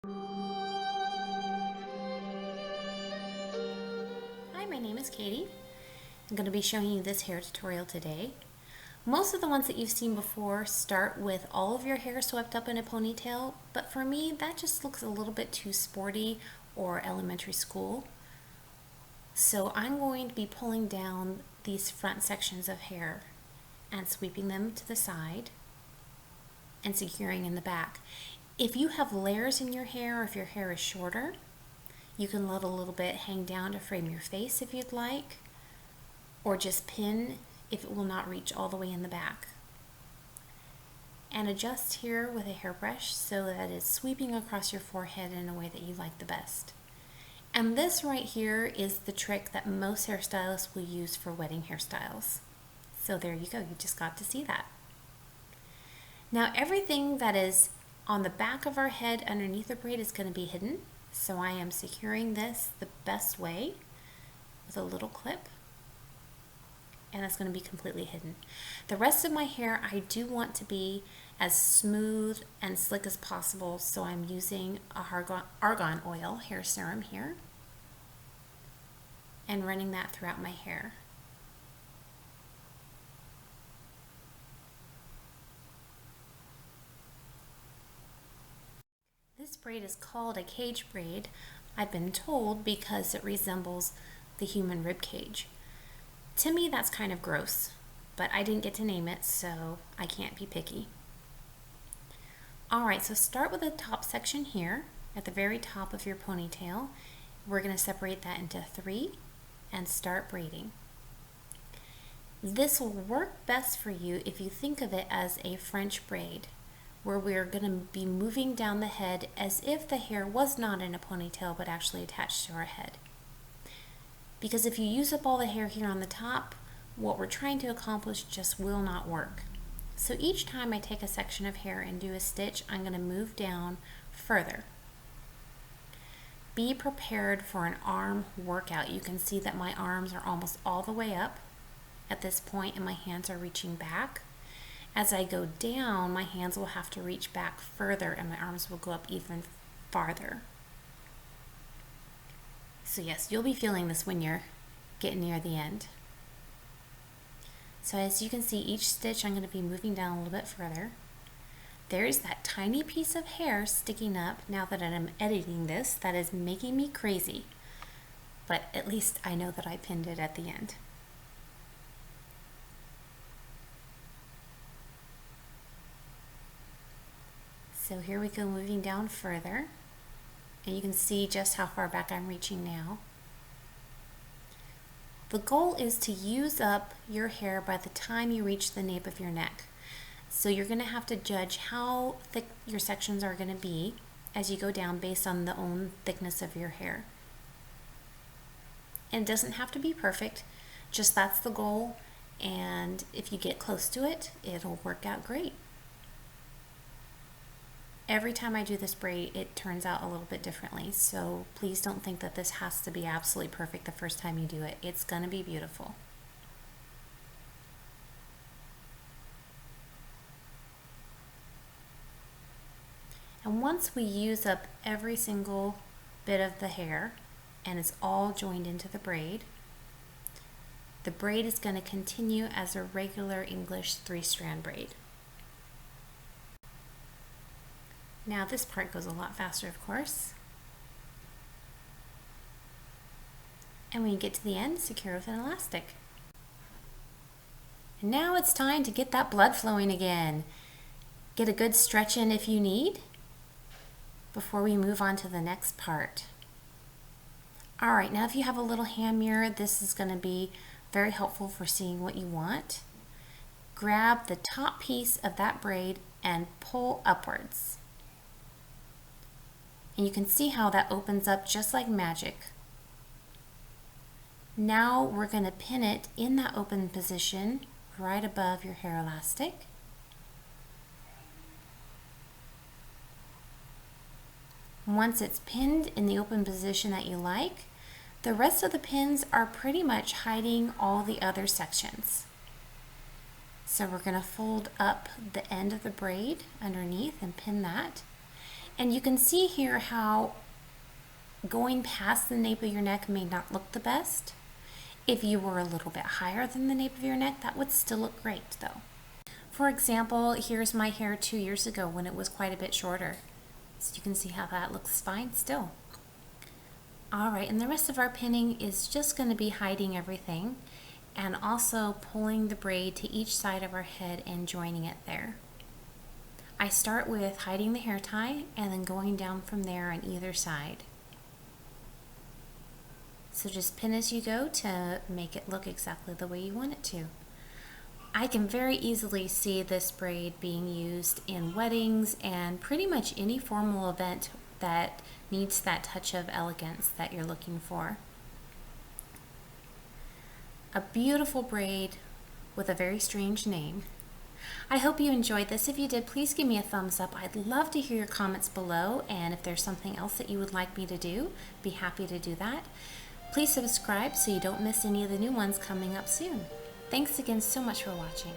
Hi, my name is Katie. I'm going to be showing you this hair tutorial today. Most of the ones that you've seen before start with all of your hair swept up in a ponytail, but for me that just looks a little bit too sporty or elementary school. So I'm going to be pulling down these front sections of hair and sweeping them to the side and securing in the back. If you have layers in your hair, or if your hair is shorter, you can let a little bit hang down to frame your face if you'd like, or just pin if it will not reach all the way in the back. And adjust here with a hairbrush so that it's sweeping across your forehead in a way that you like the best. And this right here is the trick that most hairstylists will use for wedding hairstyles. So there you go, you just got to see that. Now everything that is on the back of our head underneath the braid is going to be hidden. So I am securing this the best way with a little clip, and it's going to be completely hidden. The rest of my hair I do want to be as smooth and slick as possible, so I'm using a Argon oil hair serum here and running that throughout my hair. This braid is called a cage braid, I've been told, because it resembles the human rib cage. To me, that's kind of gross, but I didn't get to name it, so I can't be picky. Alright, so start with the top section here at the very top of your ponytail. We're going to separate that into 3 and start braiding. This will work best for you if you think of it as a French braid, where we're going to be moving down the head as if the hair was not in a ponytail but actually attached to our head. Because if you use up all the hair here on the top, what we're trying to accomplish just will not work. So each time I take a section of hair and do a stitch, I'm going to move down further. Be prepared for an arm workout. You can see that my arms are almost all the way up at this point and my hands are reaching back. As I go down, my hands will have to reach back further and my arms will go up even farther. So yes, you'll be feeling this when you're getting near the end. So as you can see, each stitch I'm going to be moving down a little bit further. There's that tiny piece of hair sticking up now that I'm editing this that is making me crazy. But at least I know that I pinned it at the end. So here we go, moving down further, and you can see just how far back I'm reaching now. The goal is to use up your hair by the time you reach the nape of your neck. So you're going to have to judge how thick your sections are going to be as you go down based on the own thickness of your hair. And it doesn't have to be perfect, just that's the goal, and if you get close to it, it'll work out great. Every time I do this braid, it turns out a little bit differently, so please don't think that this has to be absolutely perfect the first time you do it. It's going to be beautiful. And once we use up every single bit of the hair and it's all joined into the braid is going to continue as a regular English 3-strand braid. Now this part goes a lot faster, of course. And when you get to the end, secure with an elastic. And now it's time to get that blood flowing again. Get a good stretch in if you need before we move on to the next part. Alright, now if you have a little hand mirror, this is going to be very helpful for seeing what you want. Grab the top piece of that braid and pull upwards. And you can see how that opens up just like magic. Now we're going to pin it in that open position right above your hair elastic. Once it's pinned in the open position that you like, the rest of the pins are pretty much hiding all the other sections. So we're going to fold up the end of the braid underneath and pin that. And you can see here how going past the nape of your neck may not look the best. If you were a little bit higher than the nape of your neck, that would still look great though. For example, here's my hair 2 years ago when it was quite a bit shorter. So you can see how that looks fine still. Alright, and the rest of our pinning is just going to be hiding everything and also pulling the braid to each side of our head and joining it there. I start with hiding the hair tie and then going down from there on either side. So just pin as you go to make it look exactly the way you want it to. I can very easily see this braid being used in weddings and pretty much any formal event that needs that touch of elegance that you're looking for. A beautiful braid with a very strange name. I hope you enjoyed this. If you did, please give me a thumbs up. I'd love to hear your comments below, and if there's something else that you would like me to do, be happy to do that. Please subscribe so you don't miss any of the new ones coming up soon. Thanks again so much for watching.